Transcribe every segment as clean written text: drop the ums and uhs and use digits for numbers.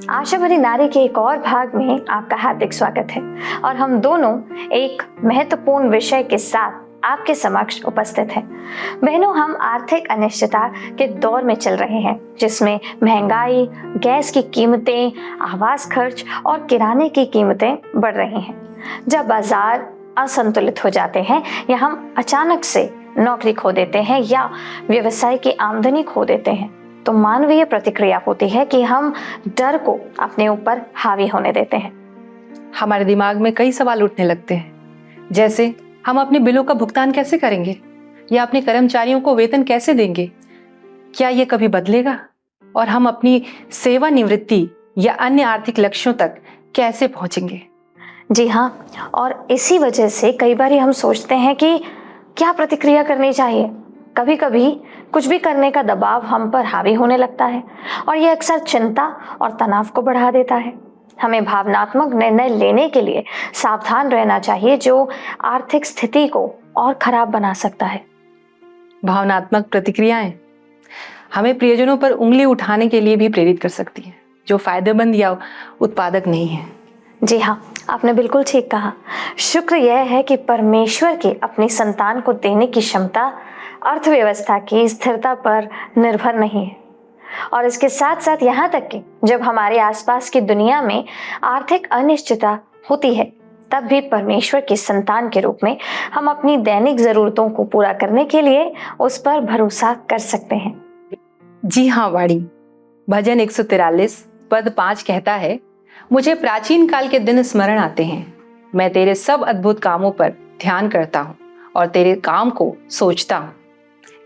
आशा भरी नारी के एक और भाग में आपका हार्दिक स्वागत है और हम दोनों एक महत्वपूर्ण विषय के साथ आपके समक्ष उपस्थित हैं। बहनों, हम आर्थिक अनिश्चितता के दौर में चल रहे हैं जिसमें महंगाई, गैस की कीमतें, आवास खर्च और किराने की कीमतें बढ़ रही हैं। जब बाजार असंतुलित हो जाते हैं या हम अचानक से नौकरी खो देते हैं या व्यवसाय की आमदनी खो देते हैं तो मानवीय प्रतिक्रिया होती है कि हम डर को अपने ऊपर हावी होने देते हैं। हमारे दिमाग में कई सवाल उठने लगते हैं, जैसे हम अपने बिलों का भुगतान कैसे करेंगे या अपने कर्मचारियों को वेतन कैसे देंगे, क्या ये कभी बदलेगा और हम अपनी सेवानिवृत्ति या अन्य आर्थिक लक्ष्यों तक कैसे पहुंचेंगे। जी हाँ, और इसी वजह से कई बार हम सोचते हैं कि क्या प्रतिक्रिया करनी चाहिए। कभी कभी कुछ भी करने का दबाव हम पर हावी होने लगता है और यह अक्सर चिंता और तनाव को बढ़ा देता है। हमें भावनात्मक निर्णय लेने के लिए सावधान रहना चाहिए जो आर्थिक स्थिति को और खराब बना सकता है। भावनात्मक प्रतिक्रियाएं हमें प्रियजनों पर उंगली उठाने के लिए भी प्रेरित कर सकती हैं, जो फायदेमंद या उत्पादक नहीं है। जी हाँ, आपने बिल्कुल ठीक कहा। शुक्र यह है कि परमेश्वर की अपनी संतान को देने की क्षमता अर्थव्यवस्था की स्थिरता पर निर्भर नहीं है, और इसके साथ साथ यहाँ तक कि जब हमारे आसपास की दुनिया में आर्थिक अनिश्चितता होती है तब भी परमेश्वर की संतान के रूप में हम अपनी दैनिक जरूरतों को पूरा करने के लिए उस पर भरोसा कर सकते हैं। जी हाँ वाणी, भजन 143 पद 5 कहता है, मुझे प्राचीन काल के दिन स्मरण आते हैं। मैं तेरे सब अद्भुत कामों पर ध्यान करता हूँ और तेरे काम को सोचता हूँ।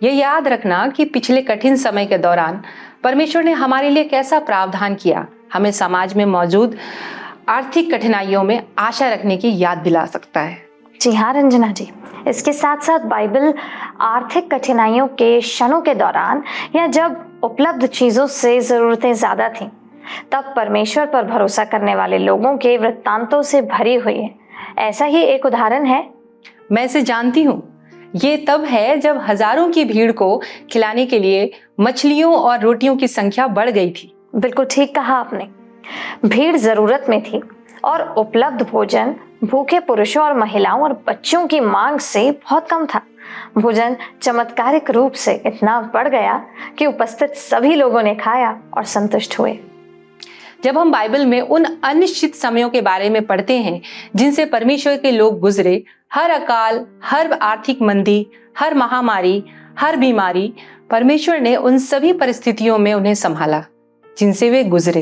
ये याद रखना कि पिछले कठिन समय के दौरान परमेश्वर ने हमारे लिए कैसा प्रावधान किया, हमें समाज में मौजूद आर्थिक कठिनाइयों में आशा रखने की याद दिला सकता है। जी हाँ रंजना जी, इसके साथ साथ बाइबल आर्थिक कठिनाइयों के क्षणों के दौरान या जब उपलब्ध चीजों से जरूरतें ज्यादा थीं, तब परमेश्वर पर भरोसा करने वाले लोगों के वृत्तांतों से भरी हुई है। ऐसा ही एक उदाहरण है। मैं इसे जानती हूँ। ये तब है जब हजारों की भीड़ को खिलाने के लिए मछलियों और रोटियों की संख्या बढ़ गई थी। बिल्कुल ठीक कहा आपने। भीड़ जरूरत में थी और उपलब्ध भोजन भूखे पुरुषों और महिलाओं और बच्चों की मांग से बहुत कम था। भोजन चमत्कारिक रूप से इतना बढ़ गया कि उपस्थित सभी लोगों ने खाया और संतुष्ट हुए। जब हम बाइबल में उन अनिश्चित समयों के बारे में पढ़ते हैं जिनसे परमेश्वर के लोग गुजरे, हर अकाल, हर आर्थिक मंदी, हर महामारी, हर बीमारी, परमेश्वर ने उन सभी परिस्थितियों में उन्हें संभाला जिनसे वे गुजरे,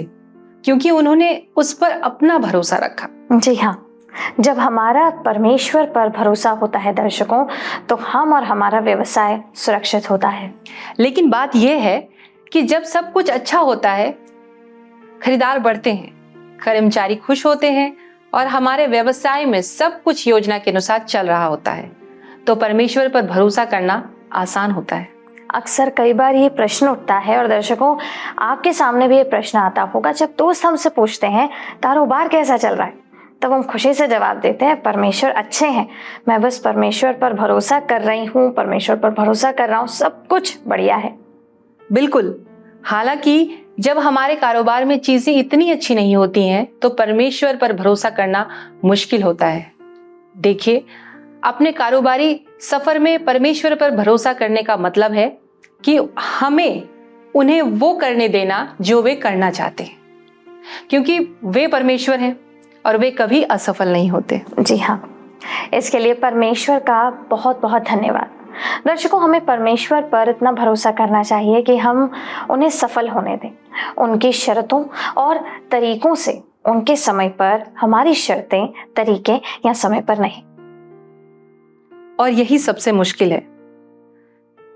क्योंकि उन्होंने उस पर अपना भरोसा रखा। जी हाँ, जब हमारा परमेश्वर पर भरोसा होता है दर्शकों, तो हम और हमारा व्यवसाय सुरक्षित होता है। लेकिन बात यह है कि जब सब कुछ अच्छा होता है, खरीदार बढ़ते हैं, कर्मचारी खुश होते हैं और हमारे व्यवसाय में सब कुछ योजना के अनुसार चल रहा होता है, तो परमेश्वर पर भरोसा करना आसान होता है। अक्सर कई बार ये प्रश्न उठता है, और दर्शकों आपके सामने भी ये प्रश्न आता होगा, जब दोस्त हमसे पूछते हैं कारोबार कैसा चल रहा है, तब हम खुशी से जवाब देते हैं परमेश्वर अच्छे हैं, मैं बस परमेश्वर पर भरोसा कर रही हूँ, परमेश्वर पर भरोसा कर रहा हूँ, सब कुछ बढ़िया है। बिल्कुल। हालांकि जब हमारे कारोबार में चीजें इतनी अच्छी नहीं होती हैं तो परमेश्वर पर भरोसा करना मुश्किल होता है। देखिए, अपने कारोबारी सफर में परमेश्वर पर भरोसा करने का मतलब है कि हमें उन्हें वो करने देना जो वे करना चाहते हैं, क्योंकि वे परमेश्वर हैं और वे कभी असफल नहीं होते। जी हाँ, इसके लिए परमेश्वर का बहुत बहुत धन्यवाद। दर्शकों, हमें परमेश्वर पर इतना भरोसा करना चाहिए कि हम उन्हें सफल होने दें, उनकी शर्तों और तरीकों से, उनके समय पर, हमारी शर्तें, तरीके या समय पर नहीं। और यही सबसे मुश्किल है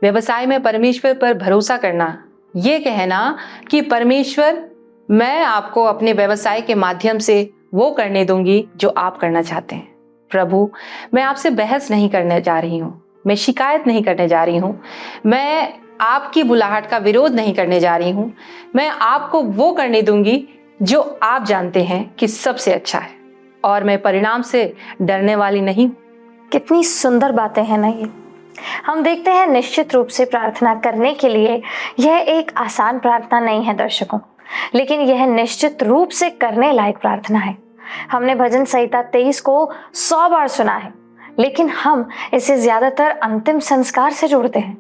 व्यवसाय में परमेश्वर पर भरोसा करना, ये कहना कि परमेश्वर, मैं आपको अपने व्यवसाय के माध्यम से वो करने दूंगी जो आप करना चाहते हैं। प्रभु, मैं आपसे बहस नहीं करने जा रही हूँ, मैं शिकायत नहीं करने जा रही हूँ, मैं आपकी बुलाहट का विरोध नहीं करने जा रही हूँ, मैं आपको वो करने दूंगी जो आप जानते हैं कि सबसे अच्छा है, और मैं परिणाम से डरने वाली नहीं। कितनी सुंदर बातें हैं ना ये। हम देखते हैं निश्चित रूप से प्रार्थना करने के लिए यह एक आसान प्रार्थना नहीं है दर्शकों। लेकिन यह निश्चित रूप से करने लायक प्रार्थना है। हमने भजन संहिता 23 को 100 बार सुना है, लेकिन हम इसे ज्यादातर अंतिम संस्कार से जोड़ते हैं।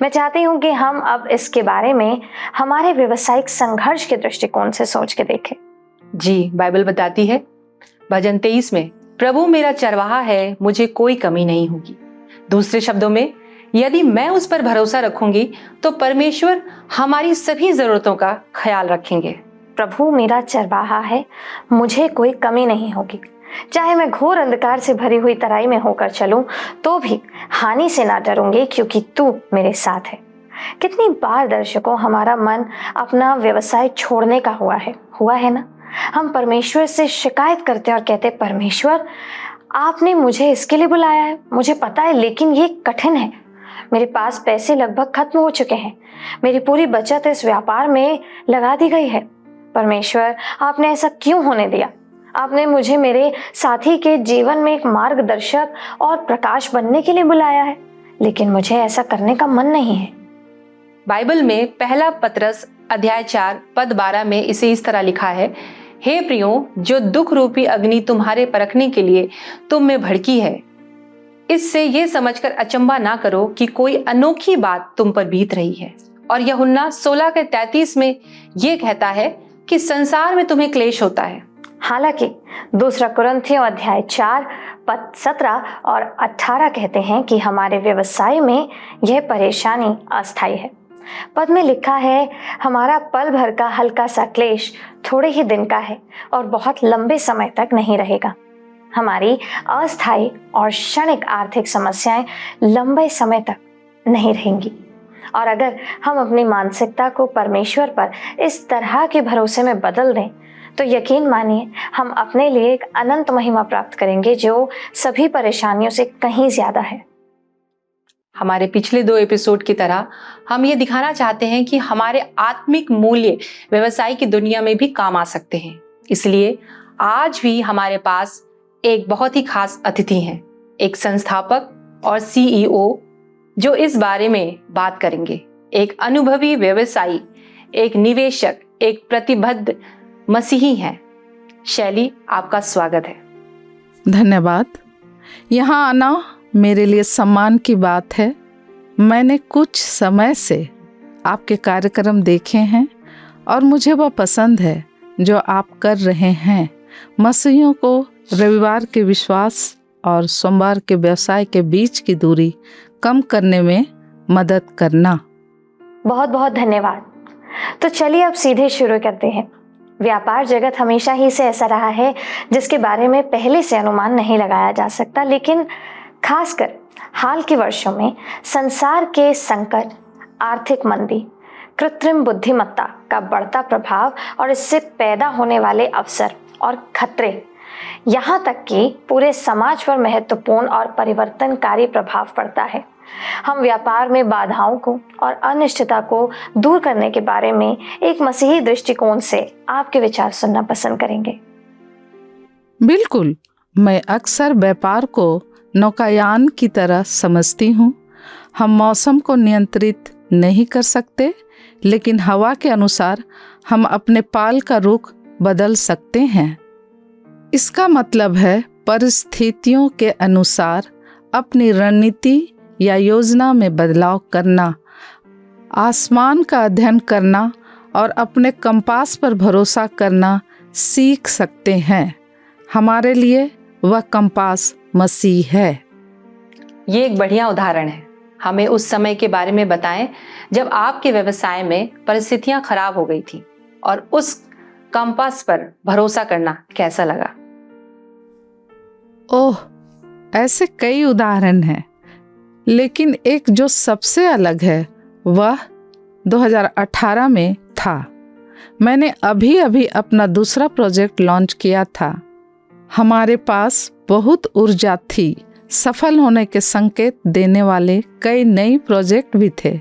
मैं चाहती हूँ कि हम अब इसके बारे में हमारे व्यवसायिक संघर्ष के दृष्टिकोण से सोच के देखें। जी, बाइबल बताती है भजन 23 में, प्रभु मेरा चरवाहा है, मुझे कोई कमी नहीं होगी। दूसरे शब्दों में, यदि मैं उस पर भरोसा रखूंगी तो परमेश्वर हमारी सभी जरूरतों का ख्याल रखेंगे। प्रभु मेरा चरवाहा है, मुझे कोई कमी नहीं होगी। चाहे मैं घोर अंधकार से भरी हुई तराई में होकर चलूं तो भी हानि से ना डरूंगी, क्योंकि तू मेरे साथ है। कितनी बार दर्शकों हमारा मन अपना व्यवसाय छोड़ने का हुआ है ना। हम परमेश्वर से शिकायत करते हैं और कहते, परमेश्वर आपने मुझे इसके लिए बुलाया है, मुझे पता है, लेकिन ये कठिन है। मेरे पास पैसे लगभग खत्म हो चुके हैं, मेरी पूरी बचत इस व्यापार में लगा दी गई है। परमेश्वर आपने ऐसा क्यों होने दिया? आपने मुझे मेरे साथी के जीवन में एक मार्गदर्शक और प्रकाश बनने के लिए बुलाया है, लेकिन मुझे ऐसा करने का मन नहीं है। बाइबल में पहला पतरस अध्याय 4 पद 12 में इसे इस तरह लिखा है, हे प्रियो, जो दुख रूपी अग्नि तुम्हारे परखने के लिए तुम में भड़की है, इससे ये समझकर अचंभा ना करो कि कोई अनोखी बात तुम पर बीत रही है। और यूहन्ना 16:33 में ये कहता है कि संसार में तुम्हें क्लेश होता है। हालांकि दूसरा कुरिन्थियों अध्याय 4 पद 17 और 18 कहते हैं कि हमारे व्यवसाय में यह परेशानी अस्थायी है। पद में लिखा है, हमारा पल भर का हल्का सा क्लेश थोड़े ही दिन का है और बहुत लंबे समय तक नहीं रहेगा। हमारी अस्थायी और क्षणिक आर्थिक समस्याएं लंबे समय तक नहीं रहेंगी। और अगर हम अपनी मानसिकता को परमेश्वर पर इस तरह के भरोसे में बदल दें तो यकीन मानिए हम अपने लिए एक अनंत महिमा प्राप्त करेंगे, जो सभी परेशानियों से कहीं ज्यादा है। हमारे पिछले 2 एपिसोड की तरह हम ये दिखाना चाहते हैं कि हमारे आत्मिक मूल्य व्यवसाय की दुनिया में भी काम आ सकते हैं। इसलिए आज भी हमारे पास एक बहुत ही खास अतिथि हैं, एक संस्थापक और CEO जो इस बारे में बात करेंगे। एक अनुभवी व्यवसायी, एक निवेशक, एक प्रतिबद्ध मसीही हैं। शैली, आपका स्वागत है। धन्यवाद। यहाँ आना मेरे लिए सम्मान की बात है। मैंने कुछ समय से आपके कार्यक्रम देखे हैं और मुझे वह पसंद है जो आप कर रहे हैं। मसीहियों को रविवार के विश्वास और सोमवार के व्यवसाय के बीच की दूरी कम करने में मदद करना। बहुत बहुत धन्यवाद। तो चलिए अब सीधे शुरू करते हैं। व्यापार जगत हमेशा ही से ऐसा रहा है जिसके बारे में पहले से अनुमान नहीं लगाया जा सकता, लेकिन खासकर हाल के वर्षों में संसार के संकट, आर्थिक मंदी, कृत्रिम बुद्धिमत्ता का बढ़ता प्रभाव और इससे पैदा होने वाले अवसर और खतरे, यहाँ तक कि पूरे समाज पर महत्वपूर्ण और परिवर्तनकारी प्रभाव पड़ता है। हम व्यापार में बाधाओं को और अनिश्चितता को दूर करने के बारे में एक मसीही दृष्टिकोण से आपके विचार सुनना पसंद करेंगे। बिल्कुल, मैं अक्सर व्यापार को नौकायान की तरह समझती हूँ। हम मौसम को नियंत्रित नहीं कर सकते, लेकिन हवा के अनुसार हम अपने पाल का रुख बदल सकते हैं। इसका मतलब है परिस्थितियों के अनुसार अपनी रणनीति या योजना में बदलाव करना, आसमान का अध्ययन करना और अपने कंपास पर भरोसा करना सीख सकते हैं। हमारे लिए वह कंपास मसीह है। ये एक बढ़िया उदाहरण है। हमें उस समय के बारे में बताएं जब आपके व्यवसाय में परिस्थितियां खराब हो गई थी और उस कंपास पर भरोसा करना कैसा लगा? ओह, ऐसे कई उदाहरण हैं, लेकिन एक जो सबसे अलग है वह 2018 में था। मैंने अभी अपना दूसरा प्रोजेक्ट लॉन्च किया था। हमारे पास बहुत ऊर्जा थी। सफल होने के संकेत देने वाले कई नए प्रोजेक्ट भी थे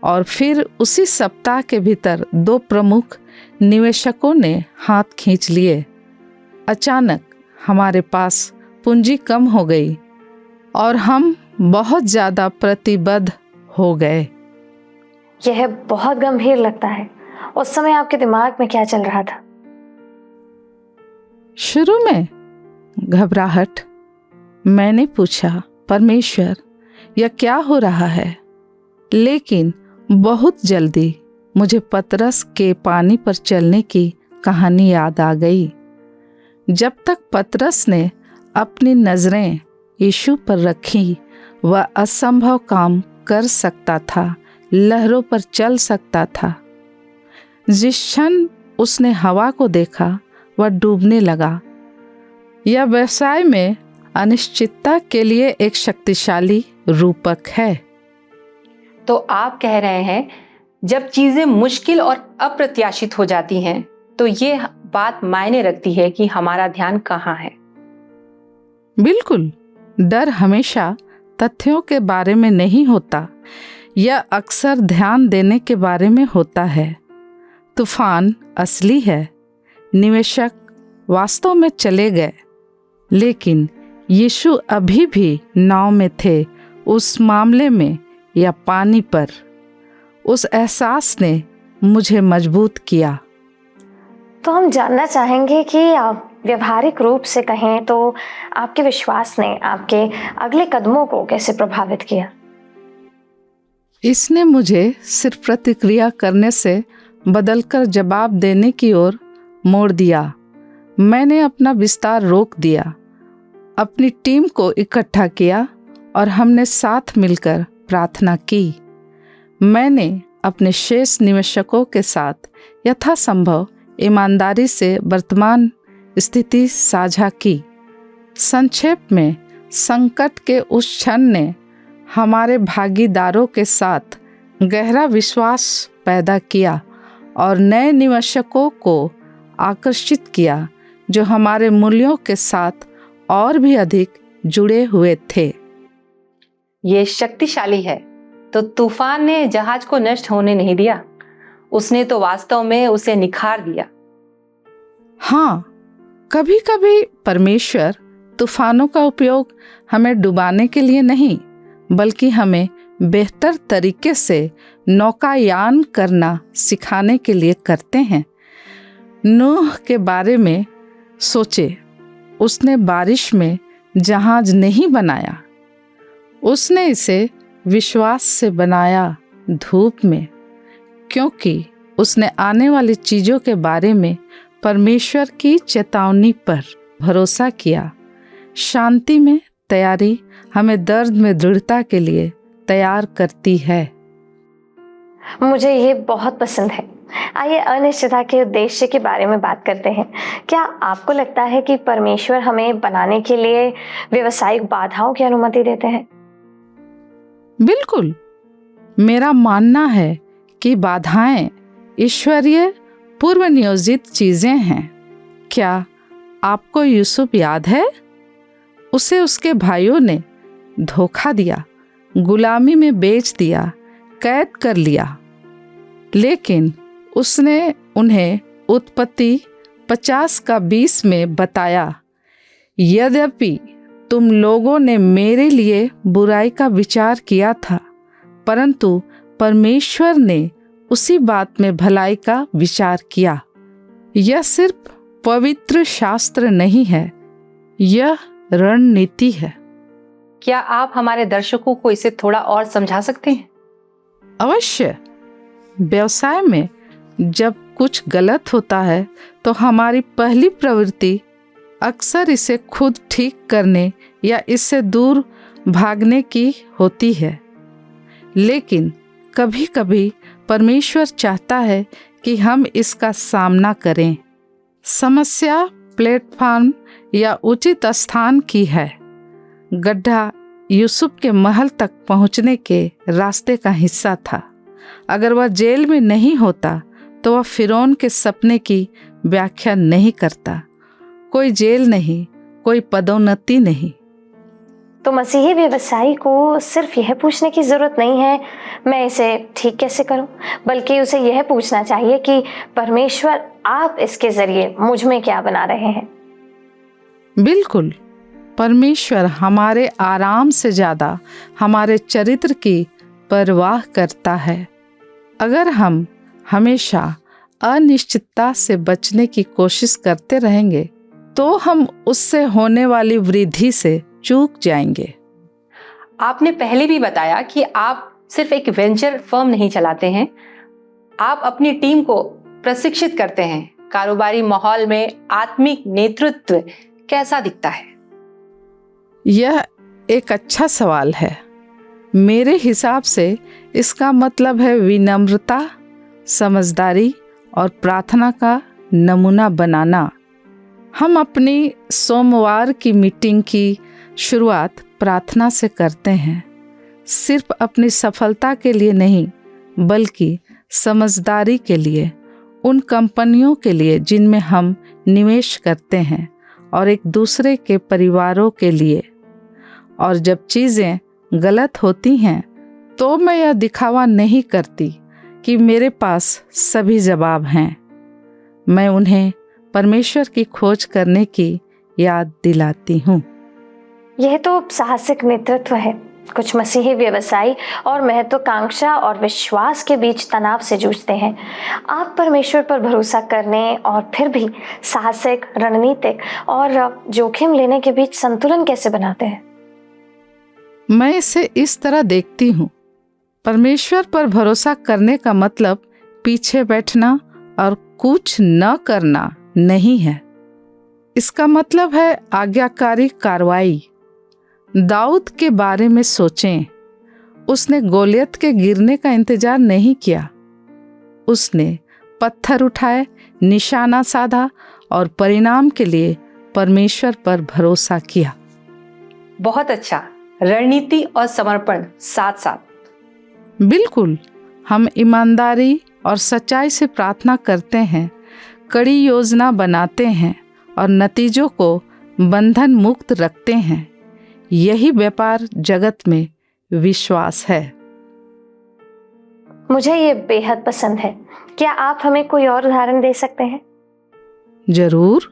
और फिर उसी सप्ताह के भीतर 2 प्रमुख निवेशकों ने हाथ खींच लिए। अचानक हमारे पास पूंजी कम हो गई और हम बहुत ज़्यादा प्रतिबद्ध हो गए। यह बहुत गंभीर लगता है उस समय आपके दिमाग में क्या चल रहा था? शुरू में घबराहट। मैंने पूछा, परमेश्वर यह क्या हो रहा है? लेकिन बहुत जल्दी मुझे पतरस के पानी पर चलने की कहानी याद आ गई। जब तक पतरस ने अपनी नजरें यीशु पर रखी, वह असंभव काम कर सकता था, लहरों पर चल सकता था। जिस क्षण उसने हवा को देखा, वह डूबने लगा। यह व्यवसाय में अनिश्चितता के लिए एक शक्तिशाली रूपक है। तो आप कह रहे हैं जब चीजें मुश्किल और अप्रत्याशित हो जाती हैं तो ये बात मायने रखती है कि हमारा ध्यान कहाँ है। बिल्कुल। डर हमेशा तथ्यों के बारे में नहीं होता, यह अक्सर ध्यान देने के बारे में होता है। तूफान असली है, निवेशक वास्तव में चले गए, लेकिन यीशु अभी भी नाव में थे, उस मामले में या पानी पर। उस एहसास ने मुझे मजबूत किया। तो हम जानना चाहेंगे कि व्यवहारिक रूप से कहें तो आपके विश्वास ने आपके अगले कदमों को कैसे प्रभावित किया? इसने मुझे सिर्फ प्रतिक्रिया करने से बदलकर जवाब देने की ओर मोड़ दिया। मैंने अपना विस्तार रोक दिया, अपनी टीम को इकट्ठा किया और हमने साथ मिलकर प्रार्थना की। मैंने अपने शेष निवेशकों के साथ यथासंभव ईमानदारी से वर्तमान स्थिति साझा की। संक्षेप में, संकट के उस क्षण ने हमारे भागीदारों के साथ गहरा विश्वास पैदा किया और नए निवेशकों को आकर्षित किया जो हमारे मूल्यों के साथ और भी अधिक जुड़े हुए थे। ये शक्तिशाली है। तो तूफान ने जहाज को नष्ट होने नहीं दिया, उसने तो वास्तव में उसे निखार दिया। हाँ, कभी कभी परमेश्वर तूफानों का उपयोग हमें डुबाने के लिए नहीं, बल्कि हमें बेहतर तरीके से नौकायान करना सिखाने के लिए करते हैं। नूह के बारे में सोचे, उसने बारिश में जहाज नहीं बनाया, उसने इसे विश्वास से बनाया, धूप में, क्योंकि उसने आने वाली चीज़ों के बारे में परमेश्वर की चेतावनी पर भरोसा किया। शांति में तैयारी हमें दर्द में दृढ़ता के लिए तैयार करती है। मुझे ये बहुत पसंद है। आइए अनिश्चितता के उद्देश्य के बारे में बात करते हैं। क्या आपको लगता है कि परमेश्वर हमें बनाने के लिए व्यावसायिक बाधाओं की अनुमति देते हैं? बिल्कुल। मेरा मानना है कि बाधाएं ईश्वरीय पूर्व नियोजित चीजें हैं। क्या आपको यूसुफ याद है? उसे उसके भाइयों ने धोखा दिया, गुलामी में बेच दिया, कैद कर लिया, लेकिन उसने उन्हें उत्पत्ति 50:20 में बताया, यद्यपि तुम लोगों ने मेरे लिए बुराई का विचार किया था, परंतु परमेश्वर ने उसी बात में भलाई का विचार किया। यह सिर्फ पवित्र शास्त्र नहीं है, यह रणनीति है। क्या आप हमारे दर्शकों को इसे थोड़ा और समझा सकते हैं? अवश्य। व्यवसाय में जब कुछ गलत होता है तो हमारी पहली प्रवृत्ति अक्सर इसे खुद ठीक करने या इससे दूर भागने की होती है, लेकिन कभी कभी परमेश्वर चाहता है कि हम इसका सामना करें। समस्या प्लेटफॉर्म या उचित स्थान की है। गड्ढा यूसुफ के महल तक पहुंचने के रास्ते का हिस्सा था। अगर वह जेल में नहीं होता तो वह फिरौन के सपने की व्याख्या नहीं करता। कोई जेल नहीं, कोई पदोन्नति नहीं। तो मसीही व्यवसायी को सिर्फ यह पूछने की जरूरत नहीं है मैं इसे ठीक कैसे करूं, बल्कि उसे यह पूछना चाहिए कि परमेश्वर आप इसके जरिए मुझ में क्या बना रहे हैं। बिल्कुल। परमेश्वर हमारे आराम से ज़्यादा हमारे चरित्र की परवाह करता है। अगर हम हमेशा अनिश्चितता से बचने की कोशिश करते रहेंगे तो हम उससे होने वाली वृद्धि से चूक जाएंगे। आपने पहले भी बताया कि आप सिर्फ एक वेंचर फर्म नहीं चलाते हैं, आप अपनी टीम को प्रशिक्षित करते हैं। कारोबारी माहौल में आत्मिक नेतृत्व कैसा दिखता है? यह एक अच्छा सवाल है। मेरे हिसाब से इसका मतलब है विनम्रता, समझदारी और प्रार्थना का नमूना बनाना। हम अपनी सोमवार की मीटिंग की शुरुआत प्रार्थना से करते हैं, सिर्फ अपनी सफलता के लिए नहीं बल्कि समझदारी के लिए, उन कंपनियों के लिए जिनमें हम निवेश करते हैं और एक दूसरे के परिवारों के लिए। और जब चीज़ें गलत होती हैं तो मैं यह दिखावा नहीं करती कि मेरे पास सभी जवाब हैं। मैं उन्हें परमेश्वर की खोज करने की याद दिलाती हूँ। यह तो साहसिक नेतृत्व है। कुछ मसीही व्यवसायी और महत्वाकांक्षा और विश्वास के बीच तनाव से जूझते हैं। आप परमेश्वर पर भरोसा करने और फिर भी साहसिक, रणनीतिक और जोखिम लेने के बीच संतुलन कैसे बनाते हैं? मैं इसे इस तरह देखती हूँ, परमेश्वर पर भरोसा करने का मतलब पीछे बैठना और कुछ न करना नहीं है। इसका मतलब है आज्ञाकारी कार्रवाई। दाऊद के बारे में सोचें। उसने गोलियत के गिरने का इंतजार नहीं किया। उसने पत्थर उठाए, निशाना साधा और परिणाम के लिए परमेश्वर पर भरोसा किया। बहुत अच्छा, रणनीति और समर्पण साथ साथ। बिल्कुल, हम ईमानदारी और सच्चाई से प्रार्थना करते हैं, कड़ी योजना बनाते हैं और नतीजों को बंधन मुक्त रखते हैं। यही व्यापार जगत में विश्वास है। मुझे ये बेहद पसंद है। क्या आप हमें कोई और उदाहरण दे सकते हैं? जरूर।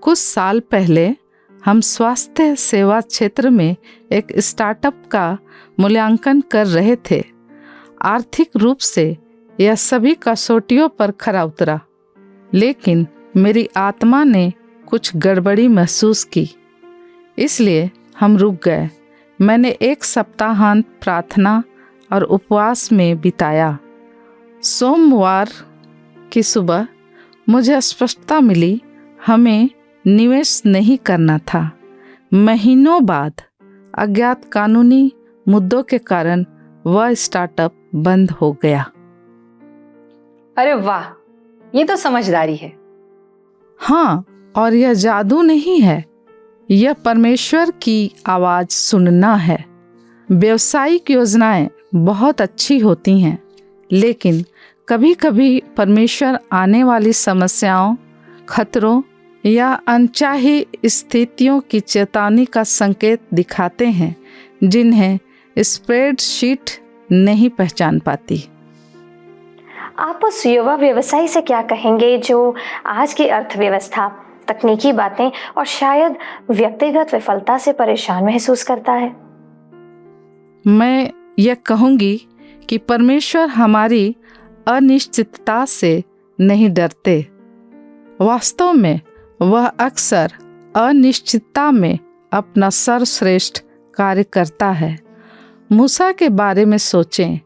कुछ साल पहले हम स्वास्थ्य सेवा क्षेत्र में एक स्टार्टअप का मूल्यांकन कर रहे थे। आर्थिक रूप से यह सभी कसौटियों पर खरा उतरा, लेकिन मेरी आत्मा ने कुछ गड़बड़ी महसूस की, इसलिए हम रुक गए। मैंने एक सप्ताहांत प्रार्थना और उपवास में बिताया। सोमवार की सुबह मुझे स्पष्टता मिली, हमें निवेश नहीं करना था। महीनों बाद अज्ञात कानूनी मुद्दों के कारण वह स्टार्टअप बंद हो गया। अरे वाह, ये तो समझदारी है। हाँ, और यह जादू नहीं है, यह परमेश्वर की आवाज़ सुनना है। व्यावसायिक योजनाएं बहुत अच्छी होती हैं, लेकिन कभी कभी परमेश्वर आने वाली समस्याओं, खतरों या अनचाही स्थितियों की चेतावनी का संकेत दिखाते हैं, जिन्हें स्प्रेडशीट नहीं पहचान पाती। आप उस युवा व्यवसायी से क्या कहेंगे जो आज की अर्थव्यवस्था, तकनीकी बातें और शायद व्यक्तिगत विफलता से परेशान महसूस करता है? मैं यह कहूँगी कि परमेश्वर हमारी अनिश्चितता से नहीं डरते। वास्तव में वह अक्सर अनिश्चितता में अपना सर्वश्रेष्ठ कार्य करता है। मूसा के बारे में सोचें,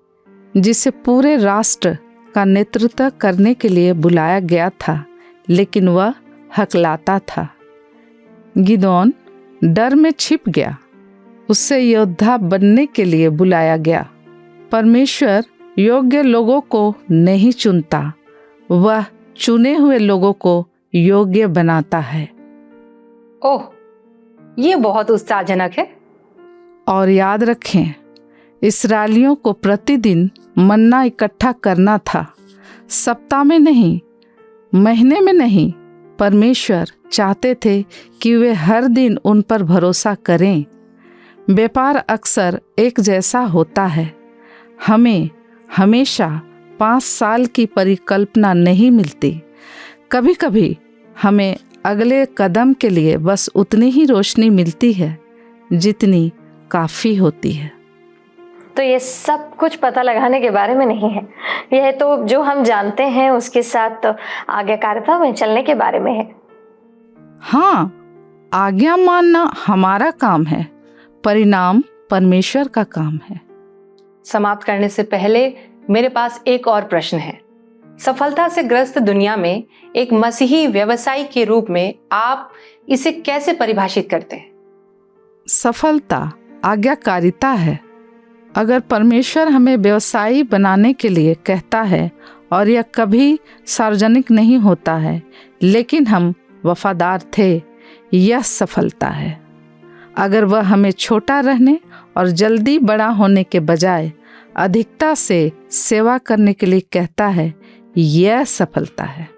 जिसे पूरे राष्ट्र का नेतृत्व करने के लिए बुलाया गया था, लेकिन वह हकलाता था। गिदोन डर में छिप गया, उससे योद्धा बनने के लिए बुलाया गया। परमेश्वर योग्य लोगों को नहीं चुनता, वह चुने हुए लोगों को योग्य बनाता है। ओह, ये बहुत उत्साहजनक है। और याद रखें, इस्राएलियों को प्रतिदिन मन्ना इकट्ठा करना था, सप्ताह में नहीं, महीने में नहीं। परमेश्वर चाहते थे कि वे हर दिन उन पर भरोसा करें। व्यापार अक्सर एक जैसा होता है। हमें हमेशा 5 साल की परिकल्पना नहीं मिलती। कभी कभी हमें अगले कदम के लिए बस उतनी ही रोशनी मिलती है जितनी काफ़ी होती है। तो ये सब कुछ पता लगाने के बारे में नहीं है। यह तो जो हम जानते हैं उसके साथ आज्ञाकारिता में चलने के बारे में है। हाँ, आज्ञा मानना हमारा काम है, परिणाम परमेश्वर का काम है। समाप्त करने से पहले मेरे पास एक और प्रश्न है। सफलता से ग्रस्त दुनिया में एक मसीही व्यवसायी के रूप में आप इसे कैसे परिभाषित करते हैं? सफलता आज्ञाकारिता है। अगर परमेश्वर हमें व्यवसायी बनाने के लिए कहता है और यह कभी सार्वजनिक नहीं होता है, लेकिन हम वफादार थे, यह सफलता है। अगर वह हमें छोटा रहने और जल्दी बड़ा होने के बजाय अधिकता से सेवा करने के लिए कहता है, यह सफलता है।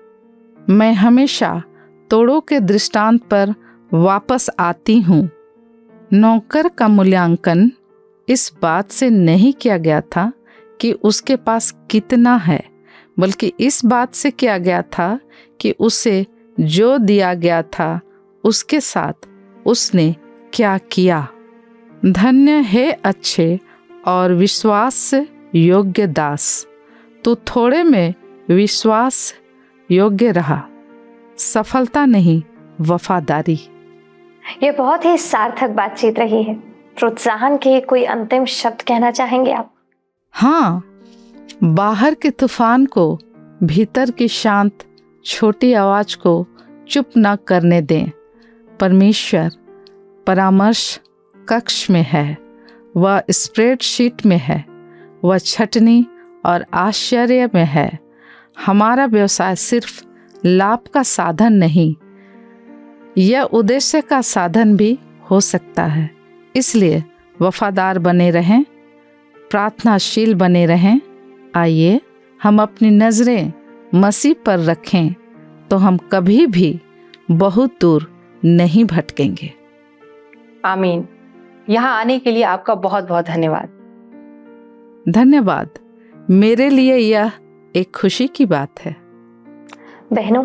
मैं हमेशा तोड़ों के दृष्टांत पर वापस आती हूँ। नौकर का मूल्यांकन इस बात से नहीं किया गया था कि उसके पास कितना है, बल्कि इस बात से किया गया था कि उसे जो दिया गया था उसके साथ उसने क्या किया। धन्य है अच्छे और विश्वास योग्य दास, तू थोड़े में विश्वास योग्य रहा। सफलता नहीं, वफादारी। ये बहुत ही सार्थक बातचीत रही है। प्रोत्साहन के कोई अंतिम शब्द कहना चाहेंगे आप? हाँ, बाहर के तूफान को भीतर की शांत छोटी आवाज को चुप न करने दें। परमेश्वर परामर्श कक्ष में है, वह स्प्रेडशीट में है, वह छटनी और आश्चर्य में है। हमारा व्यवसाय सिर्फ लाभ का साधन नहीं, यह उद्देश्य का साधन भी हो सकता है। इसलिए वफादार बने रहें, प्रार्थनाशील बने रहें। आइए हम अपनी नज़रें मसीह पर रखें तो हम कभी भी बहुत दूर नहीं भटकेंगे। आमीन। यहाँ आने के लिए आपका बहुत बहुत धन्यवाद। धन्यवाद। मेरे लिए यह एक खुशी की बात है। बहनों,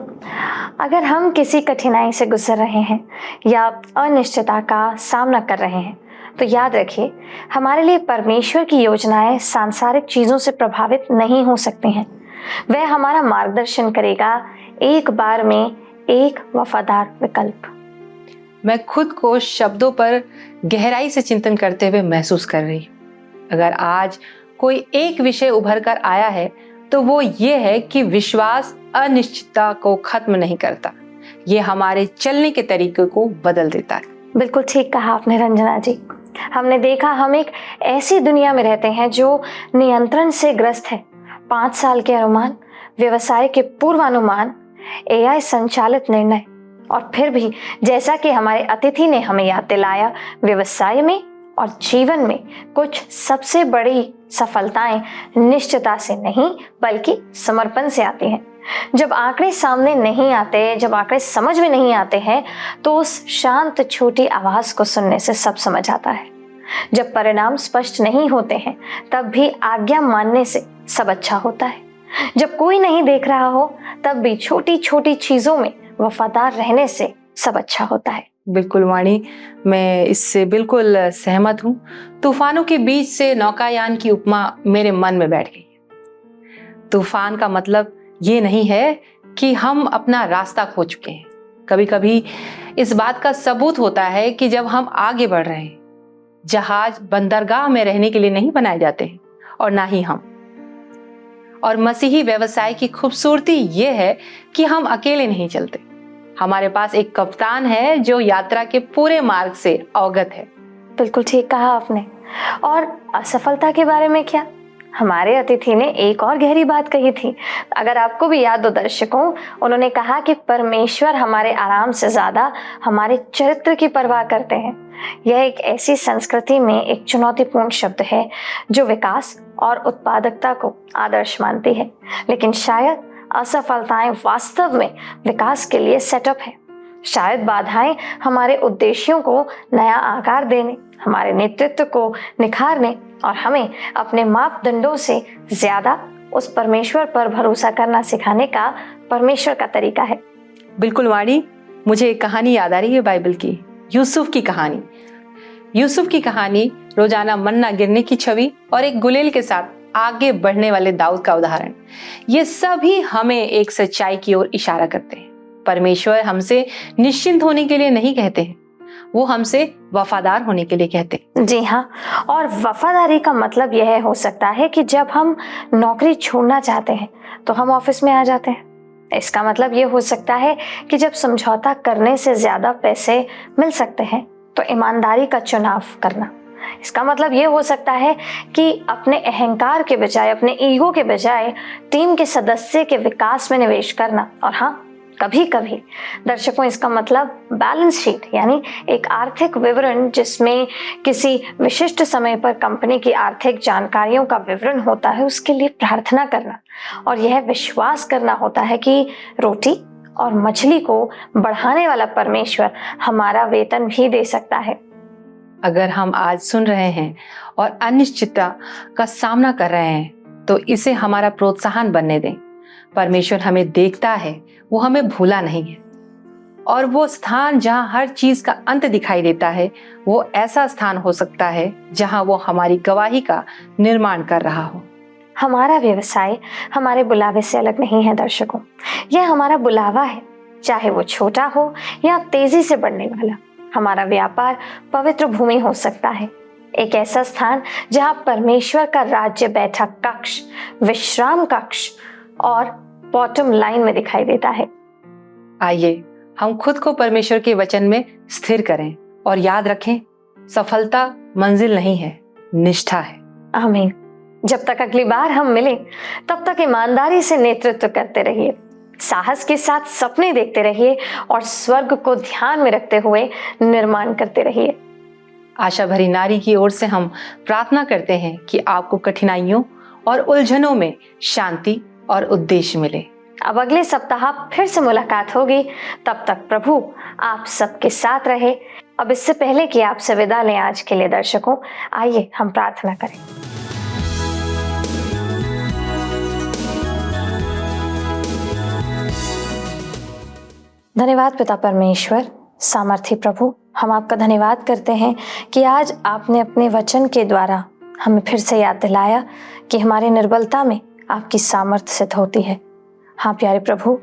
अगर हम किसी कठिनाई से गुजर रहे हैं या अनिश्चितता का सामना कर रहे हैं, तो याद रखिए, हमारे लिए परमेश्वर की योजनाएं सांसारिक चीज़ों से प्रभावित नहीं हो सकती हैं। वह हमारा मार्गदर्शन करेगा एक बार में एक वफादार विकल्प। मैं खुद को शब्दों पर गहराई से चिंतन करते हुए महसूस कर रही हूँ। अगर आज कोई एक विषय उभर कर आया है तो वो ये है कि विश्वास अनिश्चितता को खत्म नहीं करता, ये हमारे चलने के तरीके को बदल देता है। बिल्कुल ठीक कहा आपने रंजना जी। हमने देखा हम एक ऐसी दुनिया में रहते हैं जो नियंत्रण से ग्रस्त है। 5 साल के अनुमान, व्यवसाय के पूर्वानुमान, AI संचालित निर्णय, और फिर भी जैसा कि हमारे अतिथि ने हमें याद दिलाया, व्यवसाय में और जीवन में कुछ सबसे बड़ी सफलताएं निश्चितता से नहीं बल्कि समर्पण से आती हैं। जब आंकड़े सामने नहीं आते, जब आंकड़े समझ में नहीं आते हैं, तो उस शांत छोटी आवाज को सुनने से सब समझ आता है। जब परिणाम स्पष्ट नहीं होते हैं, तब भी आज्ञा मानने से सब अच्छा होता है। जब कोई नहीं देख रहा हो, तब भी छोटी छोटी चीजों में वफादार रहने से सब अच्छा होता है। बिल्कुल वाणी, मैं इससे बिल्कुल सहमत हूँ। तूफानों के बीच से नौकायान की उपमा मेरे मन में बैठ गई। तूफान का मतलब ये नहीं है कि हम अपना रास्ता खो चुके हैं। कभी कभी इस बात का सबूत होता है कि जब हम आगे बढ़ रहे हैं, जहाज बंदरगाह में रहने के लिए नहीं बनाए जाते हैं, और ना ही हम। और मसीही व्यवसाय की खूबसूरती ये है कि हम अकेले नहीं चलते। हमारे पास एक कप्तान है जो यात्रा के पूरे मार्ग से अवगत है। बिल्कुल ठीक कहा आपने। और असफलता के बारे में क्या? हमारे अतिथि ने एक और गहरी बात कही थी। अगर आपको भी याद हो दर्शकों, उन्होंने कहा कि परमेश्वर हमारे आराम से ज्यादा हमारे चरित्र की परवाह करते हैं। यह एक ऐसी संस्कृति में एक चुनौतीपूर्ण शब्द है जो विकास और उत्पादकता को आदर्श मानती है, लेकिन शायद असफलताएं वास्तव में विकास के लिए सेटअप है। शायद बाधाएं हमारे उद्देश्यों को नया आकार देने, हमारे नेतृत्व को निखारने और हमें अपने मापदंडों से ज्यादा उस परमेश्वर पर भरोसा करना सिखाने का परमेश्वर का तरीका है। बिल्कुल वाणी, मुझे एक कहानी याद आ रही है बाइबल की, यूसुफ की कहानी। यूसुफ की कहानी, रोजाना मन्ना गिरने की छवि और एक गुलेल के साथ आगे बढ़ने वाले दाऊद का उदाहरण, ये सभी हमें एक सच्चाई की ओर इशारा करते हैं। परमेश्वर हमसे निश्चिंत होने के लिए नहीं कहते हैं, वो हमसे वफादार होने के लिए कहते हैं। जी हाँ, और वफादारी का मतलब यह हो सकता है कि जब हम नौकरी छोड़ना चाहते हैं तो हम ऑफिस में आ जाते हैं। इसका मतलब ये हो सकता है कि जब समझौता करने से ज्यादा पैसे मिल सकते हैं तो ईमानदारी का चुनाव करना। इसका मतलब ये हो सकता है कि अपने अहंकार के बजाय, अपने ईगो के बजाय टीम के सदस्य के विकास में निवेश करना। और हाँ, कभी कभी दर्शकों, इसका मतलब बैलेंस शीट यानी एक आर्थिक विवरण जिसमें किसी विशिष्ट समय पर कंपनी की आर्थिक जानकारियों का विवरण होता है, उसके लिए प्रार्थना करना और यह विश्वास करना होता है कि रोटी और मछली को बढ़ाने वाला परमेश्वर हमारा वेतन भी दे सकता है। अगर हम आज सुन रहे हैं और अनिश्चितता का सामना कर रहे हैं तो इसे हमारा प्रोत्साहन बनने दें। परमेश्वर हमें देखता है, वो हमें भूला नहीं है। और वो स्थान जहां हर चीज का अंत दिखाई देता है, वो ऐसा स्थान हो सकता है जहां वो हमारी गवाही का निर्माण कर रहा हो। हमारा व्यवसाय हमारे बुलावे से अलग नहीं है दर्शकों, यह हमारा बुलावा है, चाहे वो छोटा हो या तेजी से बढ़ने वाला। हमारा व्यापार पवित्र भूमि हो सकता है, एक ऐसा स्थान जहां परमेश्वर का राज्य बैठक कक्ष, विश्राम कक्ष और बॉटम लाइन में दिखाई देता है। आइए हम खुद को परमेश्वर के वचन में स्थिर करें और याद रखें, सफलता मंजिल नहीं है, निष्ठा है। आमीन। जब तक अगली बार हम मिलें तब तक ईमानदारी से नेतृत्व करते रहिए, साहस के साथ सपने देखते रहिए और स्वर्ग को ध्यान में रखते हुए निर्माण करते रहिए। आशा भरी नारी की ओर से हम प्रार्थना करते हैं कि आपको कठिनाइयों और उलझनों में शांति और उद्देश्य मिले। अब अगले सप्ताह फिर से मुलाकात होगी, तब तक प्रभु आप सबके साथ रहे। अब इससे पहले कि आपसे विदा लें आज के लिए दर्शकों, आइए हम प्रार्थना करें। धन्यवाद पिता परमेश्वर, सामर्थी प्रभु, हम आपका धन्यवाद करते हैं कि आज आपने अपने वचन के द्वारा हमें फिर से याद दिलाया कि हमारी निर्बलता में आपकी सामर्थ्य सिद्ध होती है। हाँ प्यारे प्रभु,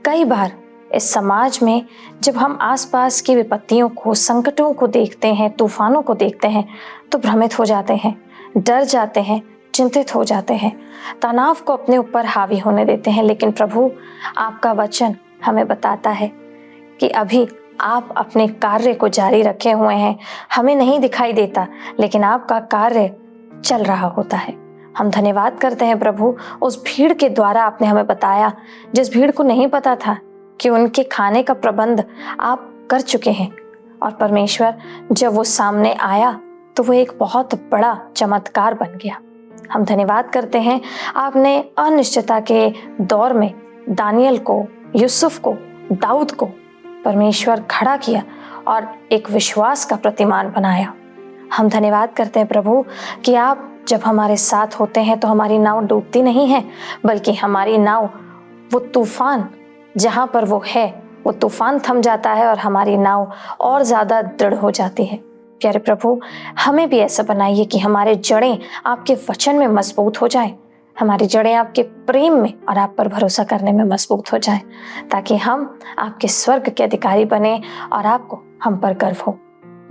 कई बार इस समाज में जब हम आसपास की विपत्तियों को, संकटों को देखते हैं, तूफानों को देखते हैं तो भ्रमित हो जाते हैं, डर जाते हैं, चिंतित हो जाते हैं, तनाव को अपने ऊपर हावी होने देते हैं। लेकिन प्रभु, आपका वचन हमें बताता है कि अभी आप अपने कार्य को जारी रखे हुए हैं। हमें नहीं दिखाई देता, लेकिन आपका कार्य चल रहा होता है। हम धन्यवाद करते हैं प्रभु, उस भीड़ के द्वारा आपने हमें बताया, जिस भीड़ को नहीं पता था कि उनके खाने का प्रबंध आप कर चुके हैं। और परमेश्वर, जब वो सामने आया तो वो एक बहुत बड़ा चमत्कार बन गया। हम धन्यवाद करते हैं, आपने अनिश्चितता के दौर में दानियल को, यूसुफ को, दाऊद को परमेश्वर खड़ा किया और एक विश्वास का प्रतिमान बनाया। हम धन्यवाद करते हैं प्रभु कि आप जब हमारे साथ होते हैं तो हमारी नाव डूबती नहीं है, बल्कि हमारी नाव, वो तूफान जहाँ पर वो है, वो तूफान थम जाता है और हमारी नाव और ज़्यादा दृढ़ हो जाती है। प्यारे प्रभु, हमें भी ऐसा बनाइए कि हमारे जड़ें आपके वचन में मजबूत हो जाएं, हमारी जड़ें आपके प्रेम में और आप पर भरोसा करने में मजबूत हो जाएं, ताकि हम आपके स्वर्ग के अधिकारी बने और आपको हम पर गर्व हो।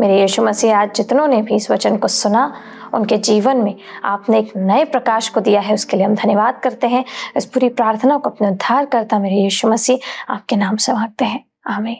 मेरे यीशु मसीह, आज जितनों ने भी इस वचन को सुना, उनके जीवन में आपने एक नए प्रकाश को दिया है, उसके लिए हम धन्यवाद करते हैं। इस पूरी प्रार्थना को अपने उद्धारकर्ता मेरे यीशु मसीह आपके नाम से मांगते हैं, आमीन।